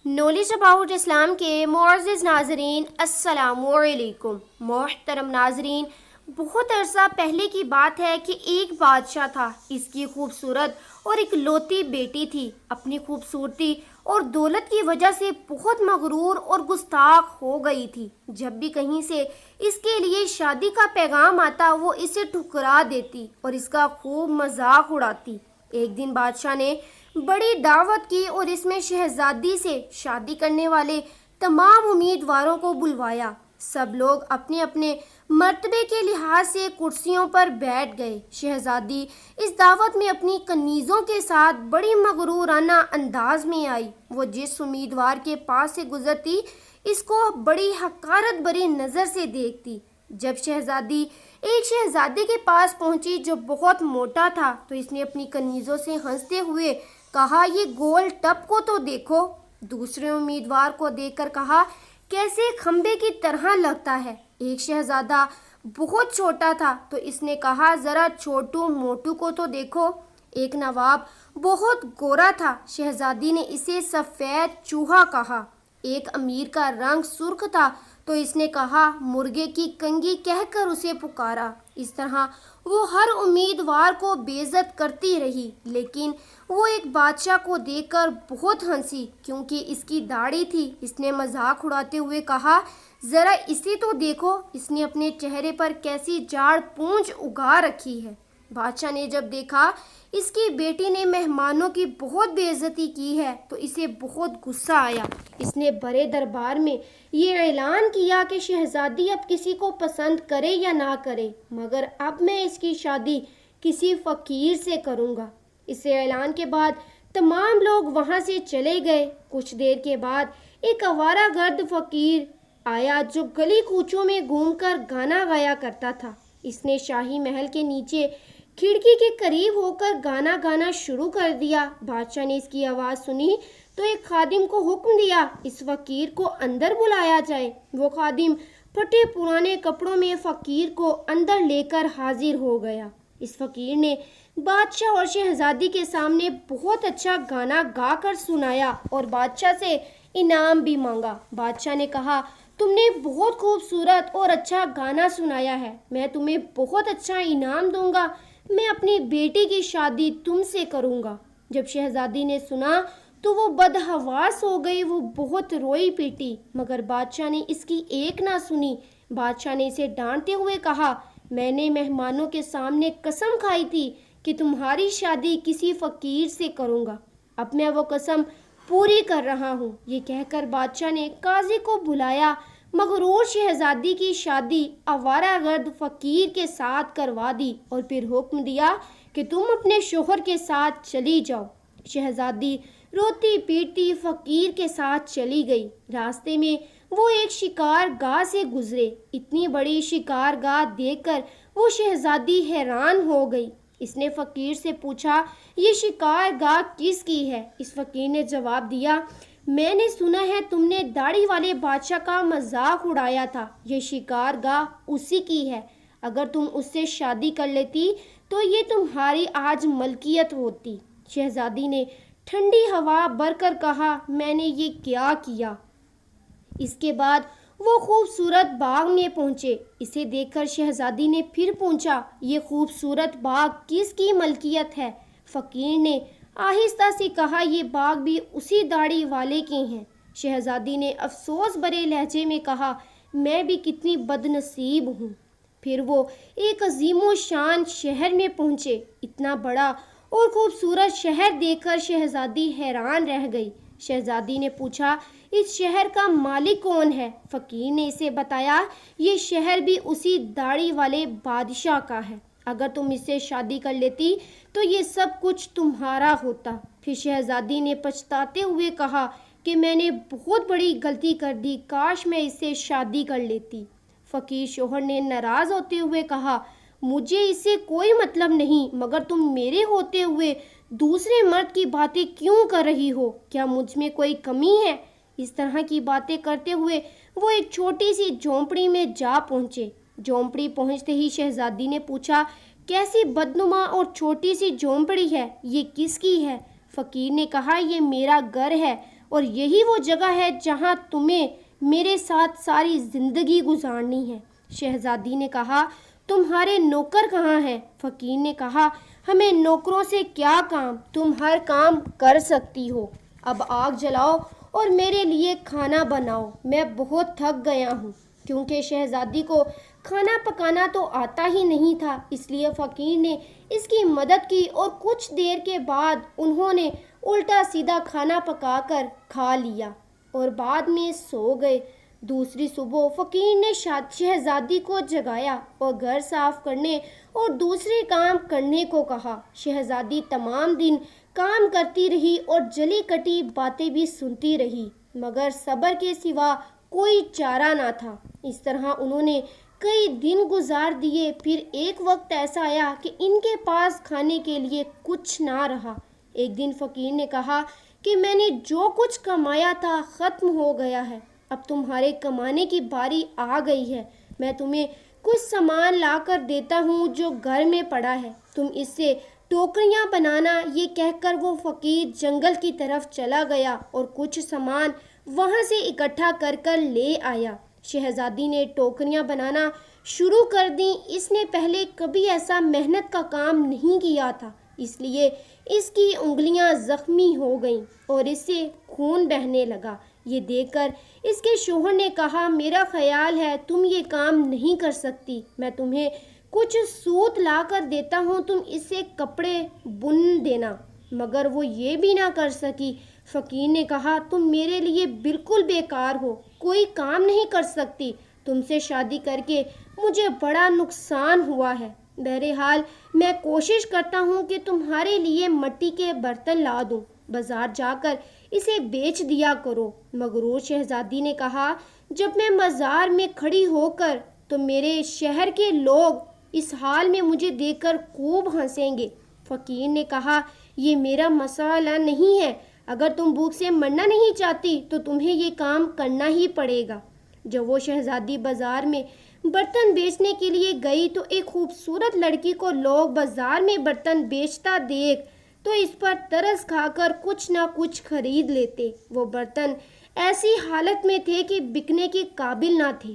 Knowledge about Islam کے معزز ناظرین السلام علیکم۔ محترم ناظرین، بہت عرصہ پہلے کی بات ہے کہ ایک بادشاہ تھا۔ اس کی خوبصورت اور اکلوتی بیٹی تھی۔ اپنی خوبصورتی اور دولت کی وجہ سے بہت مغرور اور گستاخ ہو گئی تھی۔ جب بھی کہیں سے اس کے لیے شادی کا پیغام آتا وہ اسے ٹھکرا دیتی اور اس کا خوب مذاق اڑاتی۔ ایک دن بادشاہ نے بڑی دعوت کی اور اس میں شہزادی سے شادی کرنے والے تمام امیدواروں کو بلوایا۔ سب لوگ اپنے اپنے مرتبے کے لحاظ سے کرسیوں پر بیٹھ گئے۔ شہزادی اس دعوت میں اپنی کنیزوں کے ساتھ بڑی مغرورانہ انداز میں آئی۔ وہ جس امیدوار کے پاس سے گزرتی اس کو بڑی حقارت بری نظر سے دیکھتی۔ جب شہزادی ایک شہزادے کے پاس پہنچی جو بہت موٹا تھا تو اس نے اپنی کنیزوں سے ہنستے ہوئے کہا، یہ گول ٹپ کو تو دیکھو۔ دوسرے امیدوار کو دیکھ کر کہا، کیسے کھمبے کی طرح لگتا ہے۔ ایک شہزادہ بہت چھوٹا تھا تو اس نے کہا، ذرا چھوٹو موٹو کو تو دیکھو۔ ایک نواب بہت گورا تھا۔ شہزادی نے اسے سفید چوہا کہا۔ ایک امیر کا رنگ سرخ تھا تو اس نے کہا، مرغے کی کنگھی کہہ کر اسے پکارا۔ اس طرح وہ ہر امیدوار کو بے عزت کرتی رہی، لیکن وہ ایک بادشاہ کو دیکھ کر بہت ہنسی کیونکہ اس کی داڑھی تھی۔ اس نے مذاق اڑاتے ہوئے کہا، ذرا اسے تو دیکھو، اس نے اپنے چہرے پر کیسی جاڑ پونچھ اگا رکھی ہے۔ بادشاہ نے جب دیکھا اس کی بیٹی نے مہمانوں کی بہت بے عزتی کی ہے تو اسے بہت غصہ آیا۔ اس نے بڑے دربار میں یہ اعلان کیا کہ شہزادی اب کسی کو پسند کرے یا نہ کرے، مگر اب میں اس کی شادی کسی فقیر سے کروں گا۔ اس اعلان کے بعد تمام لوگ وہاں سے چلے گئے۔ کچھ دیر کے بعد ایک آوارہ گرد فقیر آیا جو گلی کوچوں میں گھوم کر گانا گایا کرتا تھا۔ اس نے شاہی محل کے نیچے کھڑکی کے قریب ہو کر گانا شروع کر دیا۔ بادشاہ نے اس کی آواز سنی تو ایک خادم کو حکم دیا، اس فقیر کو اندر بلایا جائے۔ وہ خادم پھٹے پرانے کپڑوں میں فقیر کو اندر لے کر حاضر ہو گیا۔ اس فقیر نے بادشاہ اور شہزادی کے سامنے بہت اچھا گانا گا کر سنایا اور بادشاہ سے انعام بھی مانگا۔ بادشاہ نے کہا، تم نے بہت خوبصورت اور اچھا گانا سنایا ہے، میں تمہیں بہت اچھا انعام دوں گا، میں اپنی بیٹی کی شادی تم سے کروں گا۔ جب شہزادی نے سنا تو وہ بدحواس ہو گئی، وہ بہت روئی پیٹی، مگر بادشاہ نے اس کی ایک نہ سنی۔ بادشاہ نے اسے ڈانٹتے ہوئے کہا، میں نے مہمانوں کے سامنے قسم کھائی تھی کہ تمہاری شادی کسی فقیر سے کروں گا، اب میں وہ قسم پوری کر رہا ہوں۔ یہ کہہ کر بادشاہ نے قاضی کو بلایا، مغرور شہزادی کی شادی آوارہ گرد فقیر کے ساتھ کروا دی اور پھر حکم دیا کہ تم اپنے شوہر کے ساتھ چلی جاؤ۔ شہزادی روتی پیٹتی فقیر کے ساتھ چلی گئی۔ راستے میں وہ ایک شکار گاہ سے گزرے۔ اتنی بڑی شکار گاہ دیکھ کر وہ شہزادی حیران ہو گئی۔ اس نے فقیر سے پوچھا، یہ شکار گاہ کس کی ہے؟ اس فقیر نے جواب دیا، میں نے سنا ہے تم نے داڑھی والے بادشاہ کا مذاق اڑایا تھا، یہ شکار گاہ اسی کی ہے، اگر تم اس سے شادی کر لیتی تو یہ تمہاری آج ملکیت ہوتی۔ شہزادی نے ٹھنڈی ہوا بھر کر کہا، میں نے یہ کیا کیا؟ اس کے بعد وہ خوبصورت باغ میں پہنچے۔ اسے دیکھ کر شہزادی نے پھر پوچھا، یہ خوبصورت باغ کس کی ملکیت ہے؟ فقیر نے آہستہ سے کہا، یہ باغ بھی اسی داڑھی والے کے ہیں۔ شہزادی نے افسوس بھرے لہجے میں کہا، میں بھی کتنی بد نصیب ہوں۔ پھر وہ ایک عظیم و شان شہر میں پہنچے۔ اتنا بڑا اور خوبصورت شہر دیکھ کر شہزادی حیران رہ گئی۔ شہزادی نے پوچھا، اس شہر کا مالک کون ہے؟ فقیر نے اسے بتایا، یہ شہر بھی اسی داڑھی والے بادشاہ کا ہے، اگر تم اس سے شادی کر لیتی تو یہ سب کچھ تمہارا ہوتا۔ پھر شہزادی نے پچھتاتے ہوئے کہا کہ میں نے بہت بڑی غلطی کر دی، کاش میں اس سے شادی کر لیتی۔ فقیر شوہر نے ناراض ہوتے ہوئے کہا، مجھے اس سے کوئی مطلب نہیں، مگر تم میرے ہوتے ہوئے دوسرے مرد کی باتیں کیوں کر رہی ہو؟ کیا مجھ میں کوئی کمی ہے؟ اس طرح کی باتیں کرتے ہوئے وہ ایک چھوٹی سی جھونپڑی میں جا پہنچے۔ جھونپڑی پہنچتے ہی شہزادی نے پوچھا، کیسی بدنما اور چھوٹی سی جھونپڑی ہے، یہ کس کی ہے؟ فقیر نے کہا، یہ میرا گھر ہے اور یہی وہ جگہ ہے جہاں تمہیں میرے ساتھ ساری زندگی گزارنی ہے۔ شہزادی نے کہا تمہارے نوکر کہاں ہیں؟ فقیر نے کہا ہمیں نوکروں سے کیا کام، تم ہر کام کر سکتی ہو۔ اب آگ جلاؤ اور میرے لیے کھانا بناؤ، میں بہت تھک گیا ہوں۔ کیونکہ شہزادی کو کھانا پکانا تو آتا ہی نہیں تھا، اس لیے فقیر نے اس کی مدد کی اور کچھ دیر کے بعد انہوں نے الٹا سیدھا کھانا پکا کر کھا لیا اور بعد میں سو گئے۔ دوسری صبح فقیر نے شہزادی کو جگایا اور گھر صاف کرنے اور دوسرے کام کرنے کو کہا۔ شہزادی تمام دن کام کرتی رہی اور جلی کٹی باتیں بھی سنتی رہی، مگر صبر کے سوا کوئی چارہ نہ تھا۔ اس طرح انہوں نے کئی دن گزار دیے۔ پھر ایک وقت ایسا آیا کہ ان کے پاس کھانے کے لیے کچھ نہ رہا۔ ایک دن فقیر نے کہا کہ میں نے جو کچھ کمایا تھا ختم ہو گیا ہے، اب تمہارے کمانے کی باری آ گئی ہے۔ میں تمہیں کچھ سامان لا کر دیتا ہوں جو گھر میں پڑا ہے، تم اس سے ٹوکریاں بنانا۔ یہ کہہ کر وہ فقیر جنگل کی طرف چلا گیا اور کچھ سامان وہاں سے اکٹھا کر کر لے آیا۔ شہزادی نے ٹوکریاں بنانا شروع کر دیں۔ اس نے پہلے کبھی ایسا محنت کا کام نہیں کیا تھا، اس لیے اس کی انگلیاں زخمی ہو گئیں اور اس سے خون بہنے لگا۔ یہ دیکھ کر اس کے شوہر نے کہا میرا خیال ہے تم یہ کام نہیں کر سکتی، میں تمہیں کچھ سوت لا کر دیتا ہوں، تم اس سے کپڑے بن دینا۔ مگر وہ یہ بھی نہ کر سکی۔ فقیر نے کہا تم میرے لیے بالکل بیکار ہو، کوئی کام نہیں کر سکتی، تم سے شادی کر کے مجھے بڑا نقصان ہوا ہے۔ بہرحال میں کوشش کرتا ہوں کہ تمہارے لیے مٹی کے برتن لا دوں، بازار جا کر اسے بیچ دیا کرو۔ مغرور شہزادی نے کہا جب میں مزار میں کھڑی ہو کر تو میرے شہر کے لوگ اس حال میں مجھے دیکھ کر خوب ہنسیں گے۔ فقیر نے کہا یہ میرا مسئلہ نہیں ہے، اگر تم بھوک سے مرنا نہیں چاہتی تو تمہیں یہ کام کرنا ہی پڑے گا۔ جب وہ شہزادی بازار میں برتن بیچنے کے لیے گئی تو ایک خوبصورت لڑکی کو لوگ بازار میں برتن بیچتا دیکھ تو اس پر ترس کھا کر کچھ نہ کچھ خرید لیتے۔ وہ برتن ایسی حالت میں تھے کہ بکنے کے قابل نہ تھے۔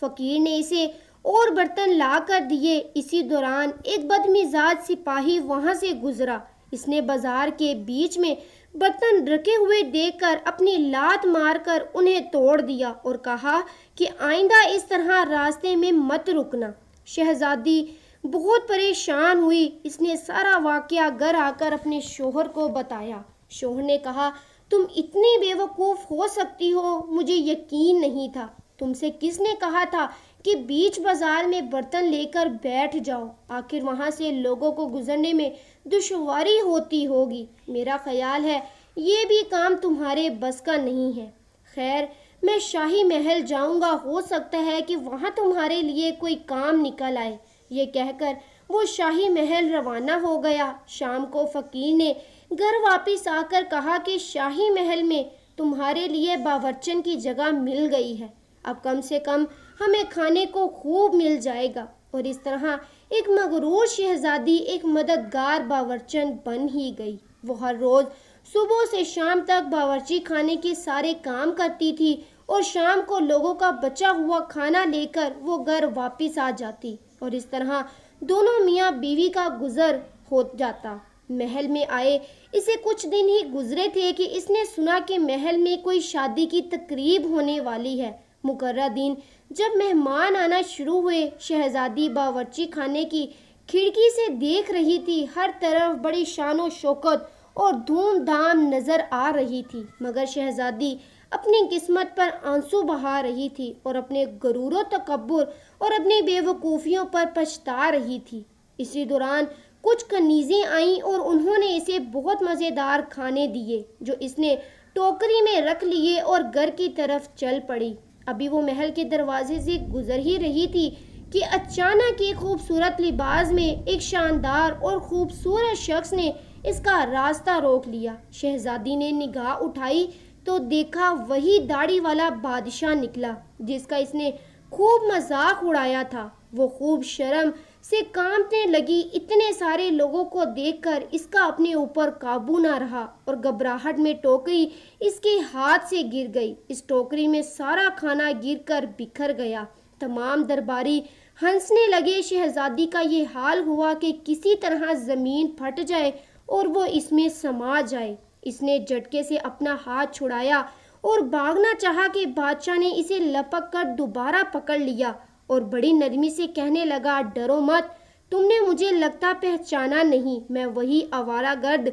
فقیر نے اسے اور برتن لا کر دیے۔ اسی دوران ایک بدمزاج سپاہی وہاں سے گزرا۔ اس نے بازار کے بیچ میں برتن رکھے ہوئے دیکھ کر اپنی لات مار کر انہیں توڑ دیا اور کہا کہ آئندہ اس طرح راستے میں مت رکنا۔ شہزادی بہت پریشان ہوئی۔ اس نے سارا واقعہ گھر آ کر اپنے شوہر کو بتایا۔ شوہر نے کہا تم اتنی بے وقوف ہو سکتی ہو، مجھے یقین نہیں تھا۔ تم سے کس نے کہا تھا کہ بیچ بازار میں برتن لے کر بیٹھ جاؤ؟ آخر وہاں سے لوگوں کو گزرنے میں دشواری ہوتی ہوگی۔ میرا خیال ہے یہ بھی کام تمہارے بس کا نہیں ہے۔ خیر میں شاہی محل جاؤں گا، ہو سکتا ہے کہ وہاں تمہارے لیے کوئی کام نکل آئے۔ یہ کہہ کر وہ شاہی محل روانہ ہو گیا۔ شام کو فقیر نے گھر واپس آ کر کہا کہ شاہی محل میں تمہارے لیے باورچن کی جگہ مل گئی ہے، اب کم سے کم ہمیں کھانے کو خوب مل جائے گا۔ اور اس طرح ایک مغرور شہزادی ایک مددگار باورچن بن ہی گئی۔ وہ ہر روز صبح سے شام تک باورچی خانے کے سارے کام کرتی تھی اور شام کو لوگوں کا بچا ہوا کھانا لے کر وہ گھر واپس آ جاتی اور اس طرح دونوں میاں بیوی کا گزر ہو جاتا۔ محل میں آئے اسے کچھ دن ہی گزرے تھے کہ اس نے سنا کہ محل میں کوئی شادی کی تقریب ہونے والی ہے۔ مقررہ دن جب مہمان آنا شروع ہوئے، شہزادی باورچی خانے کی کھڑکی سے دیکھ رہی تھی۔ ہر طرف بڑی شان و شوکت اور دھوم دھام نظر آ رہی تھی، مگر شہزادی اپنی قسمت پر آنسو بہا رہی تھی اور اپنے غرور و تکبر اور اپنی بے وقوفیوں پر پچھتا رہی تھی۔ اسی دوران کچھ کنیزیں آئیں اور انہوں نے اسے بہت مزیدار کھانے دیے جو اس نے ٹوکری میں رکھ لیے اور گھر کی طرف چل پڑی۔ ابھی وہ محل کے دروازے سے گزر ہی رہی تھی کہ اچانک ایک خوبصورت لباس میں ایک شاندار اور خوبصورت شخص نے اس کا راستہ روک لیا۔ شہزادی نے نگاہ اٹھائی تو دیکھا وہی داڑھی والا بادشاہ نکلا جس کا اس نے خوب مذاق اڑایا تھا۔ وہ خوب شرم سے کانپنے لگی۔ اتنے سارے لوگوں کو دیکھ کر اس کا اپنے اوپر قابو نہ رہا اور گھبراہٹ میں ٹوکری اس کے ہاتھ سے گر گئی۔ اس ٹوکری میں سارا کھانا گر کر بکھر گیا۔ تمام درباری ہنسنے لگے۔ شہزادی کا یہ حال ہوا کہ کسی طرح زمین پھٹ جائے اور وہ اس میں سما جائے۔ اس نے جھٹکے سے اپنا ہاتھ چھڑایا اور بھاگنا چاہا کہ بادشاہ نے اسے لپک کر دوبارہ پکڑ لیا اور بڑی نرمی سے کہنے لگا، ڈرو مت، تم نے مجھے لگتا پہچانا نہیں، میں وہی آوارہ گرد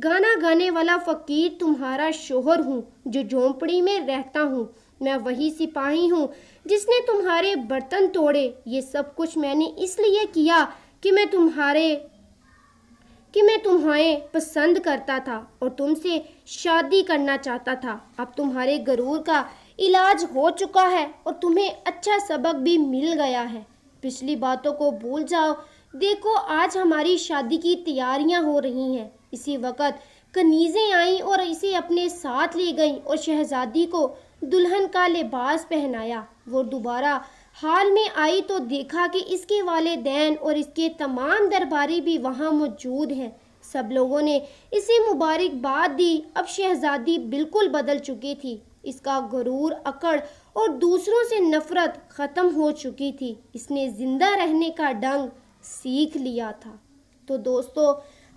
گانا گانے والا فقیر تمہارا شوہر ہوں جو جھونپڑی میں رہتا ہوں۔ میں وہی سپاہی ہوں جس نے تمہارے برتن توڑے۔ یہ سب کچھ میں نے اس لیے کیا کہ میں تمہیں پسند کرتا تھا اور تم سے شادی کرنا چاہتا تھا۔ اب تمہارے غرور کا علاج ہو چکا ہے اور تمہیں اچھا سبق بھی مل گیا ہے۔ پچھلی باتوں کو بھول جاؤ۔ دیکھو آج ہماری شادی کی تیاریاں ہو رہی ہیں۔ اسی وقت کنیزیں آئیں اور اسے اپنے ساتھ لے گئیں اور شہزادی کو دلہن کا لباس پہنایا۔ وہ دوبارہ حال میں آئی تو دیکھا کہ اس کے والدین اور اس کے تمام درباری بھی وہاں موجود ہیں۔ سب لوگوں نے اسے مبارکباد دی۔ اب شہزادی بالکل بدل چکی تھی۔ اس کا غرور، اکڑ اور دوسروں سے نفرت ختم ہو چکی تھی۔ اس نے زندہ رہنے کا ڈنگ سیکھ لیا تھا۔ تو دوستو،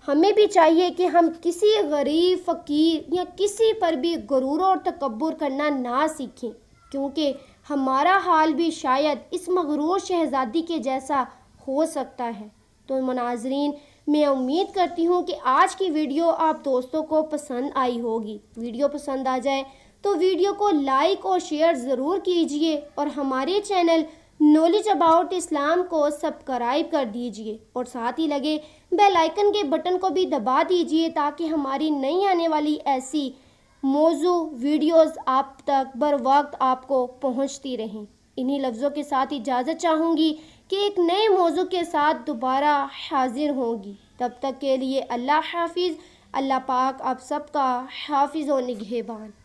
ہمیں بھی چاہیے کہ ہم کسی غریب، فقیر یا کسی پر بھی غرور اور تکبر کرنا نہ سیکھیں، کیونکہ ہمارا حال بھی شاید اس مغرور شہزادی کے جیسا ہو سکتا ہے۔ تو ناظرین، میں امید کرتی ہوں کہ آج کی ویڈیو آپ دوستوں کو پسند آئی ہوگی۔ ویڈیو پسند آ جائے تو ویڈیو کو لائک اور شیئر ضرور کیجئے اور ہمارے چینل نالج اباؤٹ اسلام کو سبسکرائب کر دیجئے اور ساتھ ہی لگے بیل آئیکن کے بٹن کو بھی دبا دیجئے تاکہ ہماری نئی آنے والی ایسی موضوع ویڈیوز آپ تک بر وقت آپ کو پہنچتی رہیں۔ انہی لفظوں کے ساتھ اجازت چاہوں گی کہ ایک نئے موضوع کے ساتھ دوبارہ حاضر ہوں گی۔ تب تک کے لیے اللہ حافظ۔ اللہ پاک آپ سب کا حافظ و نگہبان۔